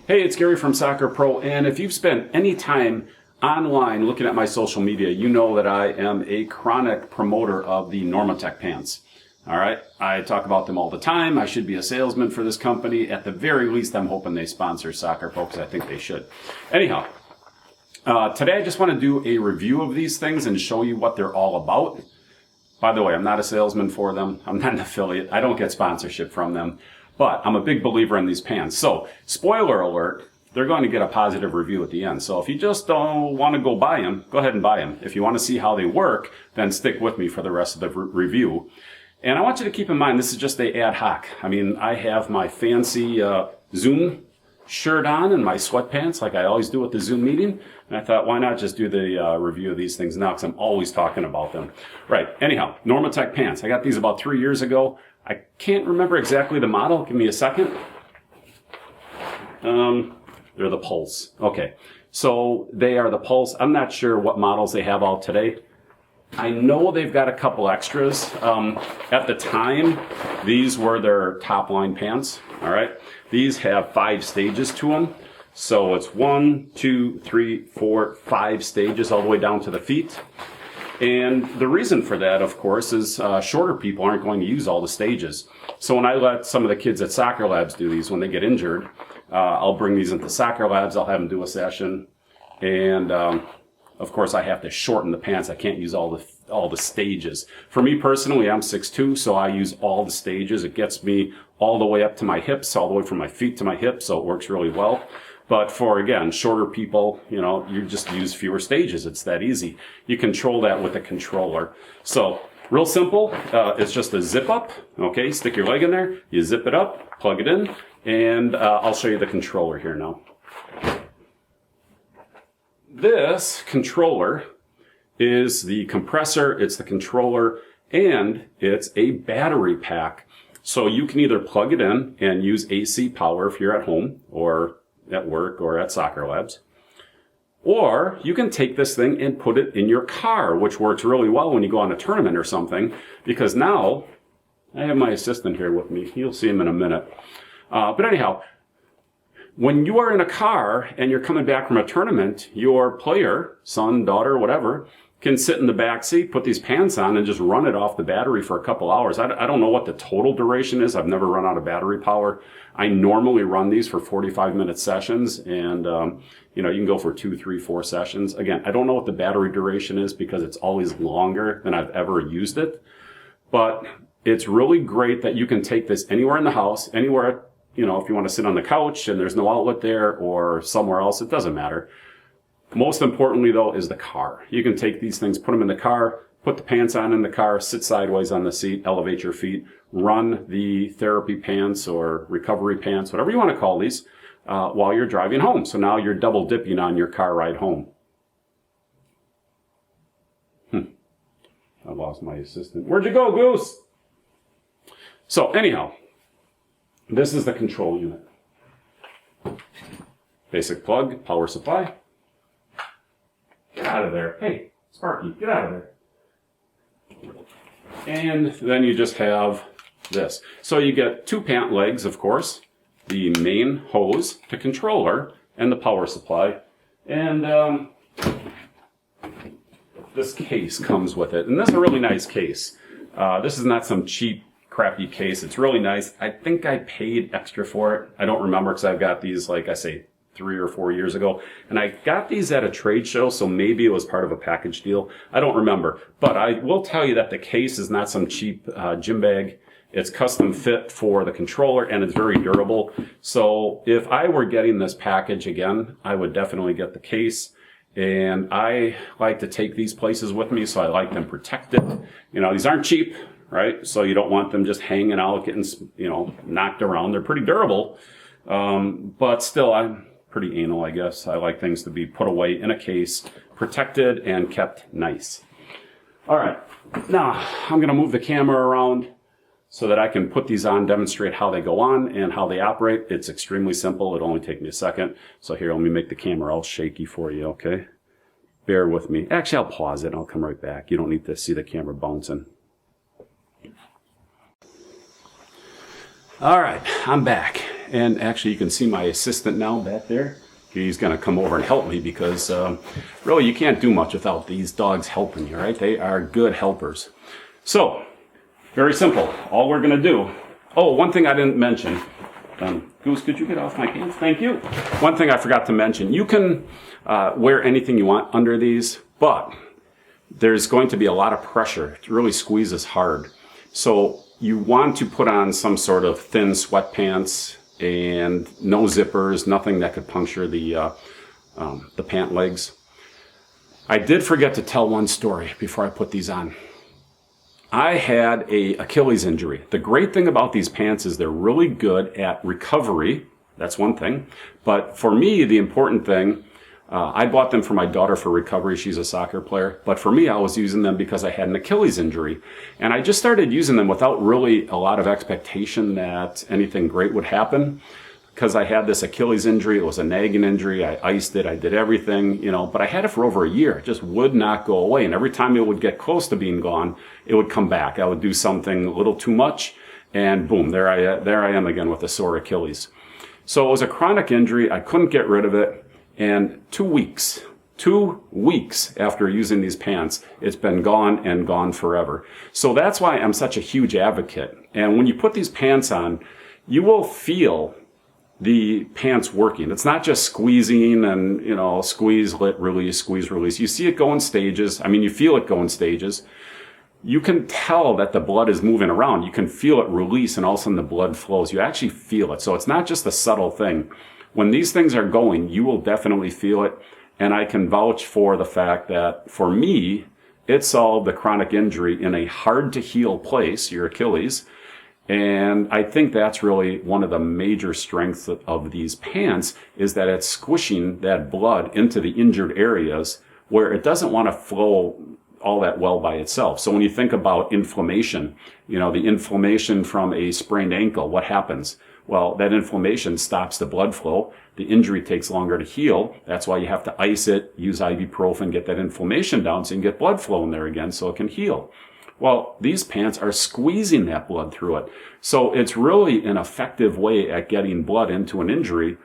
Hey, it's Gary from Soccer Pro, and if you've spent any time online looking at my social media, you know that I am a chronic promoter of the Normatec pants. All right, I talk about them all the time. I should be a salesman for this company. At the very least, I'm hoping they sponsor Soccer Pro because I think they should. Anyhow, today I just want to do a review of these things and show you what they're all about. By the way, I'm not a salesman for them. I'm not an affiliate. I don't get sponsorship from them. But I'm a big believer in these pants. So, spoiler alert, they're going to get a positive review at the end. So if you just don't want to go buy them, go ahead and buy them. If you want to see how they work, then stick with me for the rest of the review. And I want you to keep in mind, this is just a ad hoc. I mean, I have my fancy Zoom shirt on and my sweatpants like I always do with the Zoom meeting. And I thought, why not just do the review of these things now, because I'm always talking about them. Right, anyhow, Normatec pants. I got these about 3 years ago. I can't remember exactly the model. Give me a second. They're the Pulse. Okay, so they are the Pulse. I'm not sure what models they have out today. I know they've got a couple extras. At the time, these were their top line pants. All right, these have 5 stages to them. So it's 1, 2, 3, 4, 5 stages all the way down to the feet. And the reason for that, of course, is shorter people aren't going to use all the stages. So when I let some of the kids at Soccer Labs do these, when they get injured, I'll bring these into Soccer Labs. I'll have them do a session. And, of course, I have to shorten the pants. I can't use all the stages. For me personally, I'm 6'2", so I use all the stages. It gets me all the way up to my hips, all the way from my feet to my hips, so it works really well. But for, again, shorter people, you know, you just use fewer stages. It's that easy. You control that with a controller. So, real simple. It's just a zip up. Okay, stick your leg in there. You zip it up, plug it in, and I'll show you the controller here now. This controller is the compressor, it's the controller, and it's a battery pack. So you can either plug it in and use AC power if you're at home, or at work, or at Soccer Labs. Or you can take this thing and put it in your car, which works really well when you go on a tournament or something, because now I have my assistant here with me. You'll see him in a minute. But anyhow, when you are in a car and you're coming back from a tournament, your player, son, daughter, whatever, can sit in the back seat, put these pants on, and just run it off the battery for a couple hours. I don't know what the total duration is. I've never run out of battery power. I normally run these for 45-minute sessions, and you can go for 2, 3, 4 sessions. Again, I don't know what the battery duration is because it's always longer than I've ever used it. But it's really great that you can take this anywhere in the house, anywhere, if you want to sit on the couch and there's no outlet there, or somewhere else, it doesn't matter. Most importantly, though, is the car. You can take these things, put them in the car, put the pants on in the car, sit sideways on the seat, elevate your feet, run the therapy pants or recovery pants, whatever you want to call these, while you're driving home. So now you're double dipping on your car ride home. I lost my assistant. Where'd you go, Goose? So anyhow, this is the control unit. Basic plug, power supply. Get out of there. Hey, Sparky, get out of there. And then you just have this. So you get 2 pant legs, of course, the main hose, the controller, and the power supply. And this case comes with it. And this is a really nice case. This is not some cheap, crappy case. It's really nice. I think I paid extra for it. I don't remember because I've got these, like I say, 3 or 4 years ago. And I got these at a trade show, so maybe it was part of a package deal. I don't remember. But I will tell you that the case is not some cheap gym bag. It's custom fit for the controller, and it's very durable. So if I were getting this package again, I would definitely get the case. And I like to take these places with me, so I like them protected. These aren't cheap, right? So you don't want them just hanging out, getting, knocked around. They're pretty durable. But still, I'm pretty anal, I guess. I like things to be put away in a case, protected and kept nice. All right, now I'm going to move the camera around so that I can put these on, demonstrate how they go on and how they operate. It's extremely simple. It'll only take me a second. So here, let me make the camera all shaky for you, okay? Bear with me. Actually, I'll pause it and I'll come right back. You don't need to see the camera bouncing. All right, I'm back. And actually you can see my assistant now back there. He's going to come over and help me because really you can't do much without these dogs helping you, right? They are good helpers. So, very simple. All we're going to do... Oh, one thing I didn't mention. Goose, could you get off my pants? Thank you. One thing I forgot to mention. You can wear anything you want under these, but there's going to be a lot of pressure. It really squeezes hard. So you want to put on some sort of thin sweatpants and no zippers, nothing that could puncture the pant legs. I did forget to tell one story before I put these on. I had an Achilles injury. The great thing about these pants is they're really good at recovery. That's one thing. But for me, the important thing, I bought them for my daughter for recovery. She's a soccer player. But for me, I was using them because I had an Achilles injury. And I just started using them without really a lot of expectation that anything great would happen. Because I had this Achilles injury. It was a nagging injury. I iced it. I did everything, but I had it for over a year. It just would not go away. And every time it would get close to being gone, it would come back. I would do something a little too much, and boom, there I am again with a sore Achilles. So it was a chronic injury. I couldn't get rid of it. And 2 weeks after using these pants, it's been gone and gone forever. So that's why I'm such a huge advocate. And when you put these pants on, you will feel the pants working. It's not just squeezing and, squeeze, let, release, squeeze, release. You see it go in stages. You feel it go in stages. You can tell that the blood is moving around. You can feel it release and all of a sudden the blood flows. You actually feel it. So it's not just a subtle thing. When these things are going, you will definitely feel it. And I can vouch for the fact that for me, it solved the chronic injury in a hard to heal place, your Achilles. And I think that's really one of the major strengths of these pants is that it's squishing that blood into the injured areas where it doesn't want to flow all that well by itself. So when you think about inflammation, the inflammation from a sprained ankle, what happens? Well, that inflammation stops the blood flow. The injury takes longer to heal. That's why you have to ice it, use ibuprofen, get that inflammation down so you can get blood flow in there again so it can heal. Well, these pants are squeezing that blood through it. So it's really an effective way at getting blood into an injury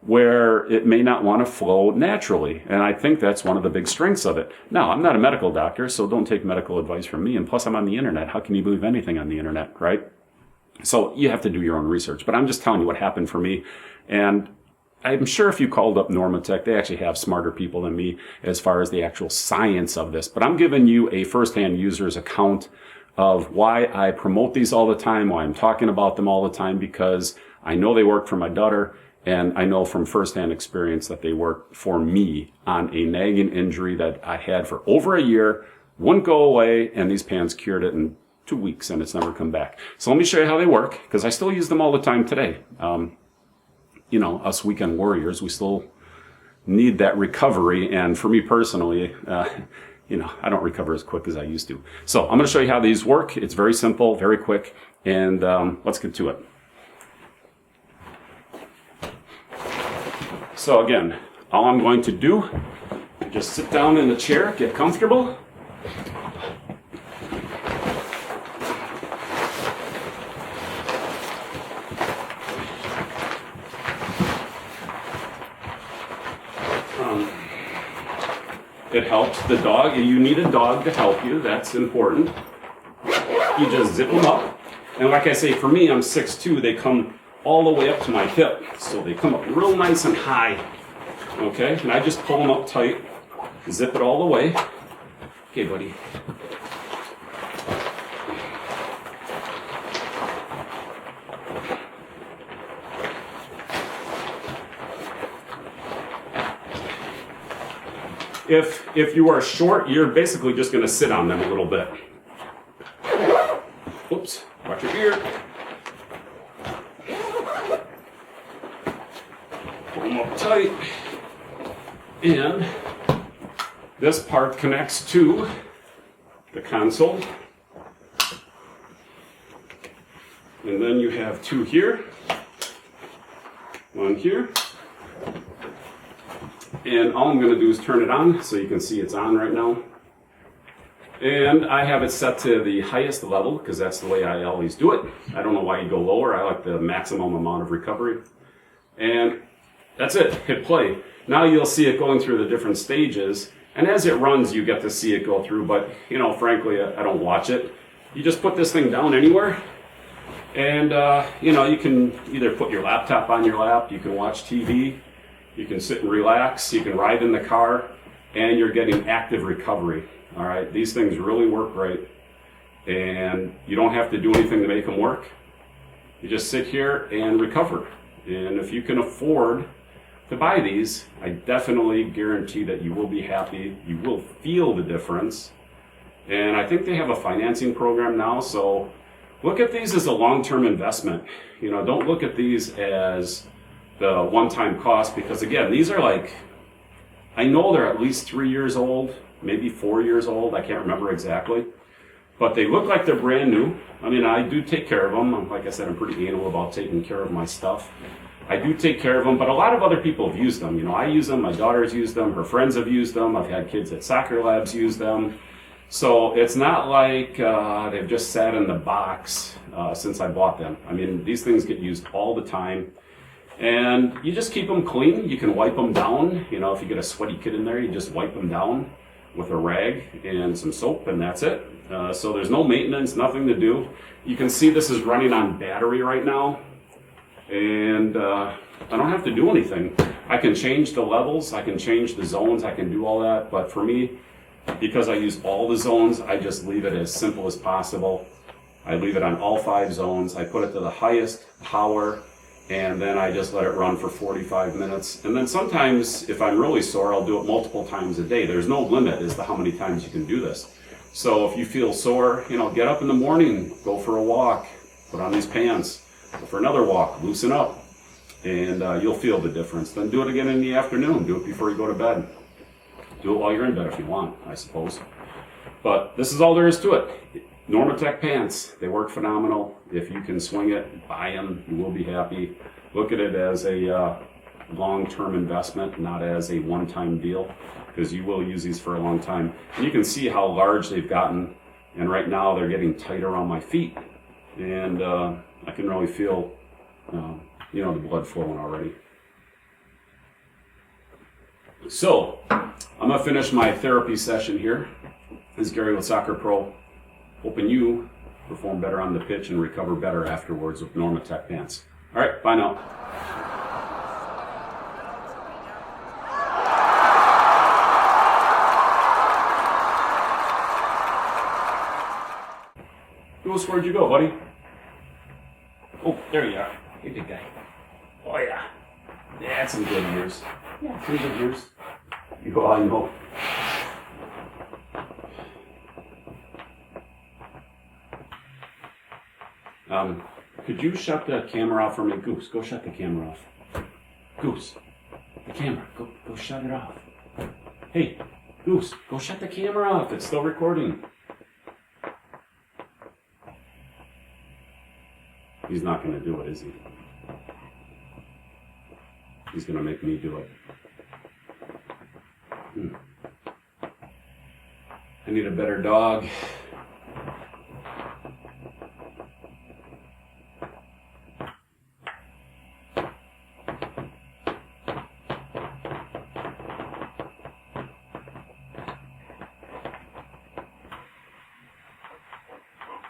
where it may not want to flow naturally. And I think that's one of the big strengths of it. Now, I'm not a medical doctor, so don't take medical advice from me. And plus, I'm on the internet. How can you believe anything on the internet, right? So you have to do your own research. But I'm just telling you what happened for me. And I'm sure if you called up Normatec, they actually have smarter people than me as far as the actual science of this. But I'm giving you a firsthand user's account of why I promote these all the time, why I'm talking about them all the time, because I know they work for my daughter, and I know from firsthand experience that they work for me on a nagging injury that I had for over a year, wouldn't go away, and these pants cured it in 2 weeks, and it's never come back. So let me show you how they work, because I still use them all the time today. Us weekend warriors, we still need that recovery. And for me personally, I don't recover as quick as I used to. So I'm going to show you how these work. It's very simple, very quick. And let's get to it. So again, all I'm going to do, just sit down in the chair, get comfortable. It helps the dog. You need a dog to help you. That's important. You just zip them up. And like I say, for me, I'm 6'2". They come all the way up to my hip. So they come up real nice and high. Okay? And I just pull them up tight. Zip it all the way. Okay, buddy. If you are short, you're basically just going to sit on them a little bit. Oops, watch your ear. Pull them up tight. And this part connects to the console. And then you have two here, one here. And all I'm going to do is turn it on so you can see it's on right now. And I have it set to the highest level because that's the way I always do it. I don't know why you go lower. I like the maximum amount of recovery. And that's it. Hit play. Now you'll see it going through the different stages. And as it runs, you get to see it go through. But, you know, frankly, I don't watch it. You just put this thing down anywhere. And, you know, you can either put your laptop on your lap. You can watch TV. You can sit and relax. You can ride in the car. And you're getting active recovery. All right. These things really work great. And you don't have to do anything to make them work. You just sit here and recover. And if you can afford to buy these, I definitely guarantee that you will be happy. You will feel the difference. And I think they have a financing program now, so look at these as a long-term investment. You know, don't look at these as the one-time cost, because again, these are like, I know they're at least 3 years old, maybe 4 years old, I can't remember exactly. But they look like they're brand new. I mean, I do take care of them. Like I said, I'm pretty anal about taking care of my stuff. I do take care of them, but a lot of other people have used them. You know, I use them, my daughter's used them, her friends have used them, I've had kids at soccer labs use them. So it's not like they've just sat in the box since I bought them. I mean, these things get used all the time. And you just keep them clean. You can wipe them down. You know, if you get a sweaty kid in there, you just wipe them down with a rag and some soap, and that's it. So there's no maintenance, nothing to do. You can see this is running on battery right now. And I don't have to do anything. I can change the levels, I can change the zones, I can do all that. But for me, because I use all the zones, I just leave it as simple as possible. I leave it on all 5 zones. I put it to the highest power, and then I just let it run for 45 minutes. And then sometimes, if I'm really sore, I'll do it multiple times a day. There's no limit as to how many times you can do this. So if you feel sore, you know, get up in the morning, go for a walk, put on these pants, go for another walk, loosen up, and you'll feel the difference. Then do it again in the afternoon. Do it before you go to bed. Do it while you're in bed if you want, I suppose. But this is all there is to it. Normatec pants, they work phenomenal. If you can swing it, buy them. You will be happy. Look at it as a long-term investment, not as a one-time deal, because you will use these for a long time. And you can see how large they've gotten. And right now they're getting tight around my feet. And I can really feel, you know, the blood flowing already. So, I'm going to finish my therapy session here. This is Gary with Soccer Pro, hoping you perform better on the pitch and recover better afterwards with Normatec pants. All right, bye now. Goose, where'd you go, buddy? Oh, there you are. Hey, big guy. Oh, yeah. Yeah, that's some good years. Yeah, some good years. You go out and go. Could you shut the camera off for me? Goose, go shut the camera off. Goose, the camera, go shut it off. Hey, Goose, go shut the camera off. It's still recording. He's not going to do it, is he? He's going to make me do it. I need a better dog.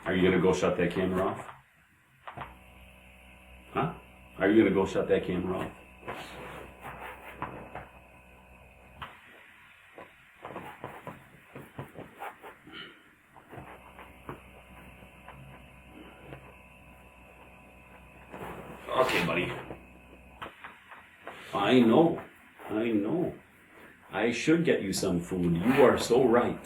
Are you going to go shut that camera off? Huh? Are you going to go shut that camera off? Okay, buddy. I know. I should get you some food. You are so right.